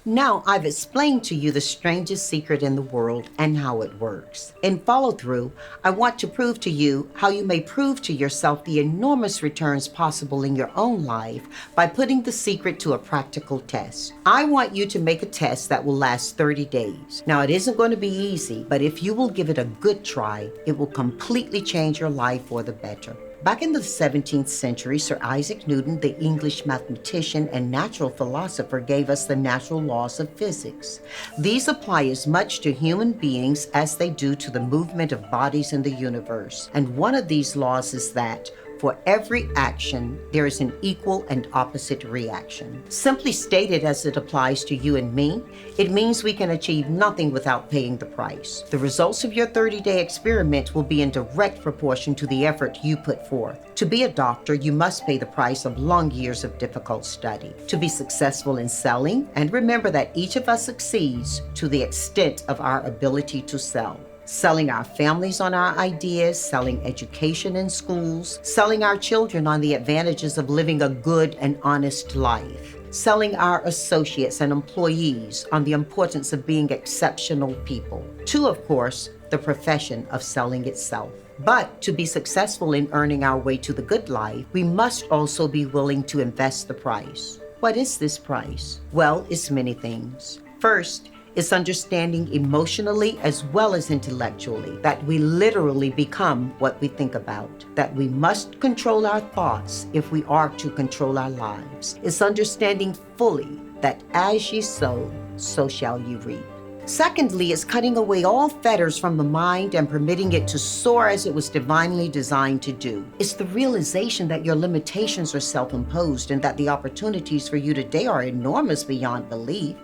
Now I've explained to you the strangest secret in the world and how it works. In follow-through, I want to prove to you how you may prove to yourself the enormous returns possible in your own life by putting the secret to a practical test. I want you to make a test that will last 30 days. Now it isn't going to be easy, but if you will give it a good try, it will completely change your life for the better. Back in the 17th century, Sir Isaac Newton, the English mathematician and natural philosopher, gave us the natural laws of physics. These apply as much to human beings as they do to the movement of bodies in the universe. And one of these laws is that for every action, there is an equal and opposite reaction. Simply stated as it applies to you and me, it means we can achieve nothing without paying the price. The results of your 30-day experiment will be in direct proportion to the effort you put forth. To be a doctor, you must pay the price of long years of difficult study. To be successful in selling, and remember that each of us succeeds to the extent of our ability to sell. Selling our families on our ideas, selling education in schools, selling our children on the advantages of living a good and honest life, selling our associates and employees on the importance of being exceptional people. To, of course, the profession of selling itself. But to be successful in earning our way to the good life, we must also be willing to invest the price. What is this price? Well, it's many things. First, it's understanding emotionally as well as intellectually that we literally become what we think about, that we must control our thoughts if we are to control our lives. It's understanding fully that as ye sow, so shall ye reap. Secondly, it's cutting away all fetters from the mind and permitting it to soar as it was divinely designed to do. It's the realization that your limitations are self-imposed and that the opportunities for you today are enormous beyond belief.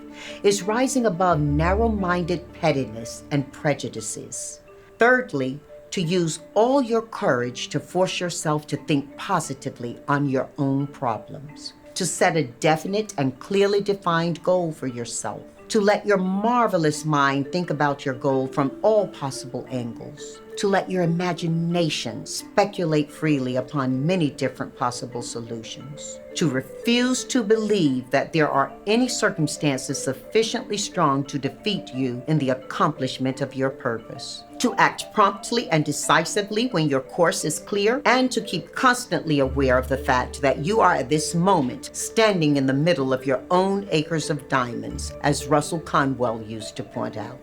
It's rising above narrow-minded pettiness and prejudices. Thirdly, to use all your courage to force yourself to think positively on your own problems, to set a definite and clearly defined goal for yourself, to let your marvelous mind think about your goal from all possible angles, to let your imagination speculate freely upon many different possible solutions, to refuse to believe that there are any circumstances sufficiently strong to defeat you in the accomplishment of your purpose, to act promptly and decisively when your course is clear, and to keep constantly aware of the fact that you are at this moment standing in the middle of your own acres of diamonds, as Russell Conwell used to point out.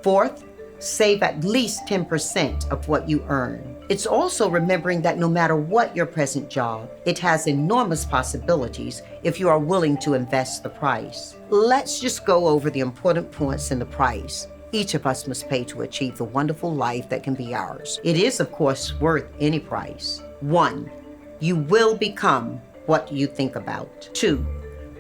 Fourth, save at least 10% of what you earn. It's also remembering that no matter what your present job, it has enormous possibilities if you are willing to invest the price. Let's just go over the important points in the price each of us must pay to achieve the wonderful life that can be ours. It is, of course, worth any price. 1, you will become what you think about. 2,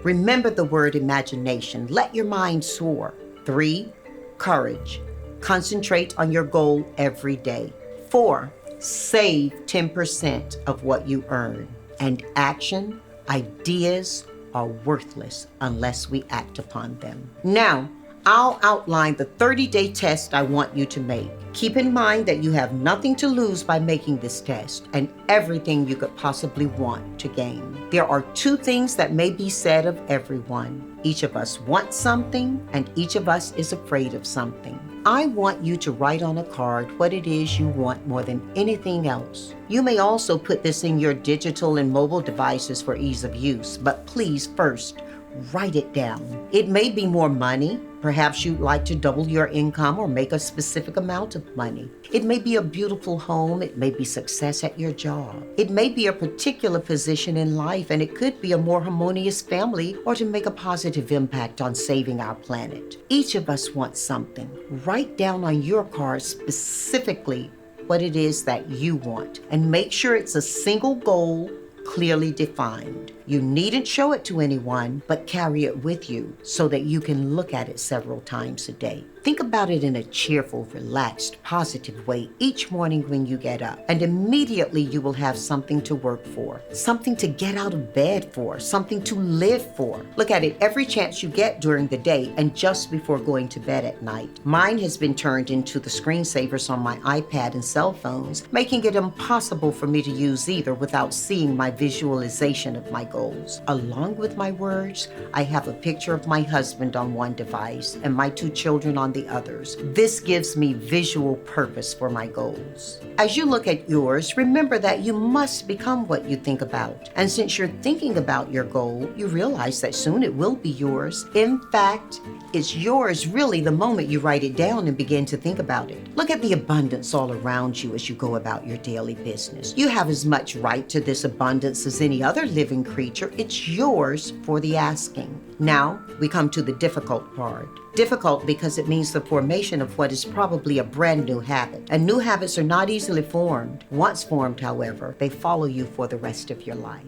remember the word imagination. Let your mind soar. 3, courage. Concentrate on your goal every day. 4, save 10% of what you earn. And action, ideas are worthless unless we act upon them. Now, I'll outline the 30-day test I want you to make. Keep in mind that you have nothing to lose by making this test and everything you could possibly want to gain. There are 2 things that may be said of everyone. Each of us wants something and each of us is afraid of something. I want you to write on a card what it is you want more than anything else. You may also put this in your digital and mobile devices for ease of use, but please first, write it down. It may be more money. Perhaps you'd like to double your income or make a specific amount of money. It may be a beautiful home. It may be success at your job. It may be a particular position in life, and it could be a more harmonious family or to make a positive impact on saving our planet. Each of us wants something. Write down on your card specifically what it is that you want, and make sure it's a single goal, clearly defined. You needn't show it to anyone, but carry it with you so that you can look at it several times a day. Think about it in a cheerful, relaxed, positive way each morning when you get up. And immediately you will have something to work for, something to get out of bed for, something to live for. Look at it every chance you get during the day and just before going to bed at night. Mine has been turned into the screensavers on my iPad and cell phones, making it impossible for me to use either without seeing my visualization of my goals. Along with my words, I have a picture of my husband on one device and my 2 children on the others. This gives me visual purpose for my goals. As you look at yours, remember that you must become what you think about. And since you're thinking about your goal, you realize that soon it will be yours. In fact, it's yours really the moment you write it down and begin to think about it. Look at the abundance all around you as you go about your daily business. You have as much right to this abundance as any other living creature. It's yours for the asking. Now, we come to the difficult part. Difficult because it means the formation of what is probably a brand new habit. And new habits are not easily formed. Once formed, however, they follow you for the rest of your life.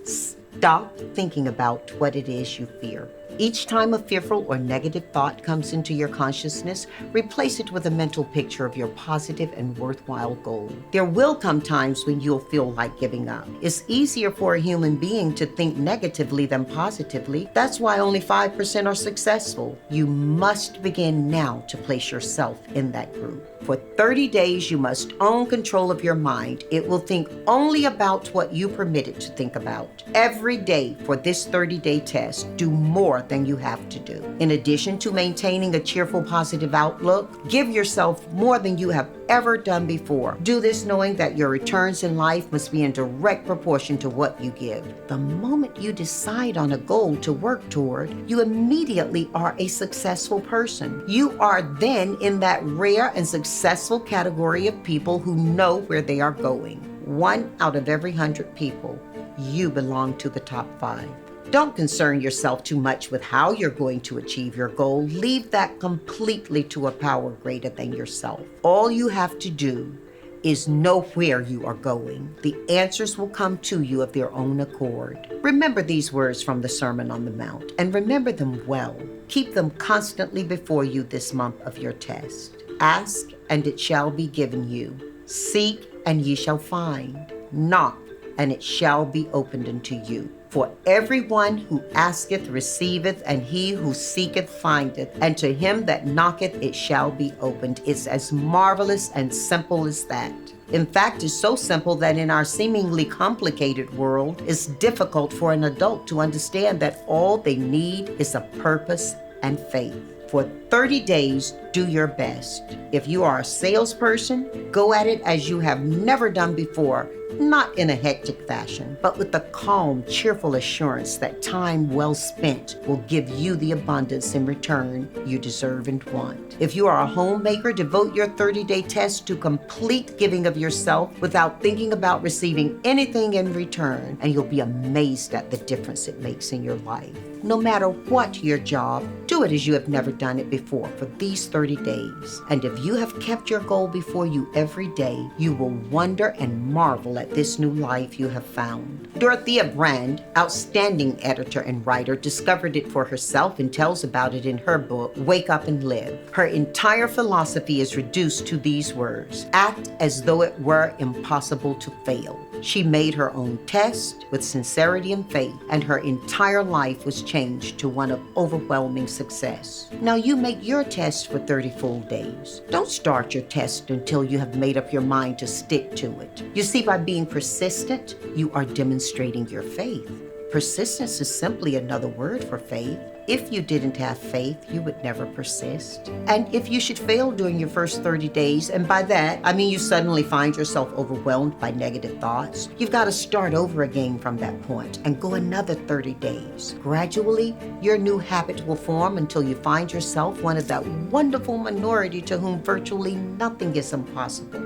Stop thinking about what it is you fear. Each time a fearful or negative thought comes into your consciousness, replace it with a mental picture of your positive and worthwhile goal. There will come times when you'll feel like giving up. It's easier for a human being to think negatively than positively. That's why only 5% are successful. You must begin now to place yourself in that group. For 30 days, you must own control of your mind. It will think only about what you permit it to think about. Every day for this 30-day test, do more than you have to do. In addition to maintaining a cheerful, positive outlook, give yourself more than you have ever done before. Do this knowing that your returns in life must be in direct proportion to what you give. The moment you decide on a goal to work toward, you immediately are a successful person. You are then in that rare and successful category of people who know where they are going. 1 out of every 100 people, you belong to the top 5. Don't concern yourself too much with how you're going to achieve your goal. Leave that completely to a power greater than yourself. All you have to do is know where you are going. The answers will come to you of their own accord. Remember these words from the Sermon on the Mount, and remember them well. Keep them constantly before you this month of your test. Ask, and it shall be given you. Seek, and ye shall find. Knock, and it shall be opened unto you. For everyone who asketh receiveth, and he who seeketh findeth, and to him that knocketh it shall be opened. It's as marvelous and simple as that. In fact, it's so simple that in our seemingly complicated world, it's difficult for an adult to understand that all they need is a purpose and faith. For 30 days, do your best. If you are a salesperson, go at it as you have never done before, not in a hectic fashion, but with the calm, cheerful assurance that time well spent will give you the abundance in return you deserve and want. If you are a homemaker, devote your 30-day test to complete giving of yourself without thinking about receiving anything in return, and you'll be amazed at the difference it makes in your life. No matter what your job, do it as you have never done it before for these 30 days. And if you have kept your goal before you every day, you will wonder and marvel at this new life you have found. Dorothea Brand, outstanding editor and writer, discovered it for herself and tells about it in her book, Wake Up and Live. Her entire philosophy is reduced to these words: act as though it were impossible to fail. She made her own test with sincerity and faith, and her entire life was changed to one of overwhelming success. Now you make your test for 30 full days. Don't start your test until you have made up your mind to stick to it. You see, by being persistent, you are demonstrating your faith. Persistence is simply another word for faith. If you didn't have faith, you would never persist. And if you should fail during your first 30 days, and by that, I mean you suddenly find yourself overwhelmed by negative thoughts, you've got to start over again from that point and go another 30 days. Gradually, your new habit will form until you find yourself one of that wonderful minority to whom virtually nothing is impossible.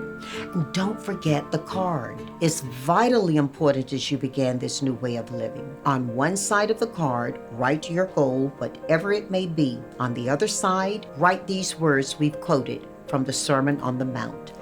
And don't forget the card. It's vitally important as you begin this new way of living. On one side of the card, write your goal, whatever it may be. On the other side, write these words we've quoted from the Sermon on the Mount.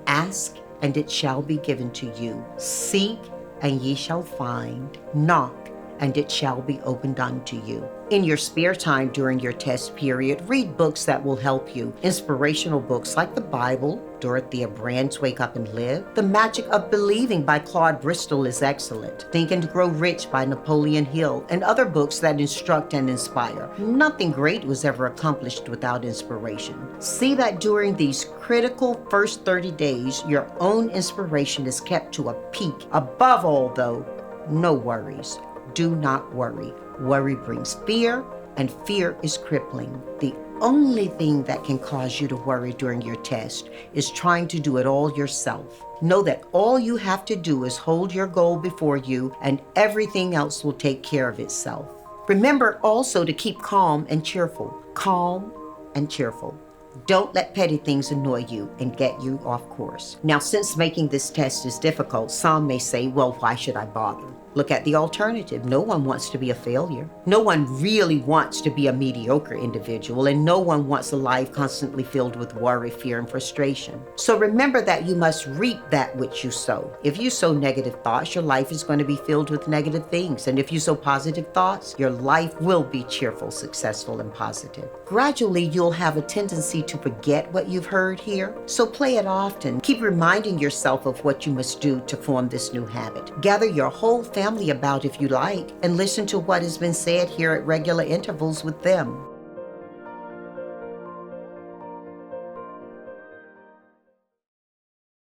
Ask, and it shall be given to you. Seek, and ye shall find. Knock, and it shall be opened unto you. In your spare time during your test period, read books that will help you. Inspirational books like the Bible, Dorothea Brand's Wake Up and Live. The Magic of Believing by Claude Bristol is excellent. Think and Grow Rich by Napoleon Hill, and other books that instruct and inspire. Nothing great was ever accomplished without inspiration. See that during these critical first 30 days, your own inspiration is kept to a peak. Above all, though, no worries. Do not worry. Worry brings fear, and fear is crippling. The only thing that can cause you to worry during your test is trying to do it all yourself. Know that all you have to do is hold your goal before you, and everything else will take care of itself. Remember also to keep calm and cheerful. Calm and cheerful. Don't let petty things annoy you and get you off course. Now, since making this test is difficult, some may say, well, why should I bother? Look at the alternative. No one wants to be a failure. No one really wants to be a mediocre individual, and no one wants a life constantly filled with worry, fear, and frustration. So remember that you must reap that which you sow. If you sow negative thoughts, your life is going to be filled with negative things. And if you sow positive thoughts, your life will be cheerful, successful, and positive. Gradually, you'll have a tendency to forget what you've heard here. So play it often. Keep reminding yourself of what you must do to form this new habit. Gather your whole family about if you like, and listen to what has been said here at regular intervals with them.